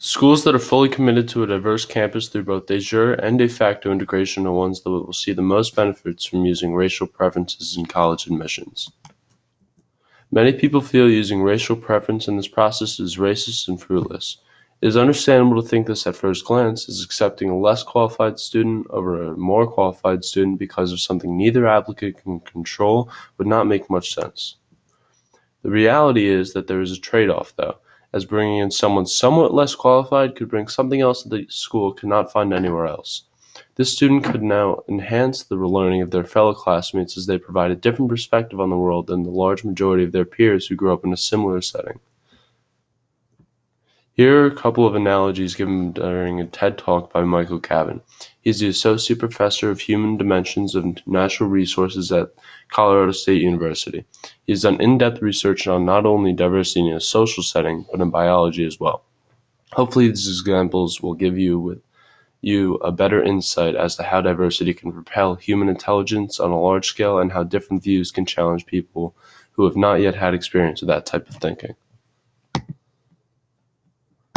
Schools that are fully committed to a diverse campus through both de jure and de facto integration are ones that will see the most benefits from using racial preferences in college admissions. Many people feel using racial preference in this process is racist and fruitless. It is understandable to think this at first glance, as accepting a less qualified student over a more qualified student because of something neither applicant can control would not make much sense. The reality is that there is a trade-off, though, as bringing in someone somewhat less qualified could bring something else that the school could not find anywhere else. This student could now enhance the learning of their fellow classmates as they provide a different perspective on the world than the large majority of their peers who grew up in a similar setting. Here are a couple of analogies given during a TED Talk by Michael Cavan. He's the Associate Professor of Human Dimensions of Natural Resources at Colorado State University. He's done in-depth research on not only diversity in a social setting, but in biology as well. Hopefully these examples will give you a better insight as to how diversity can propel human intelligence on a large scale and how different views can challenge people who have not yet had experience with that type of thinking.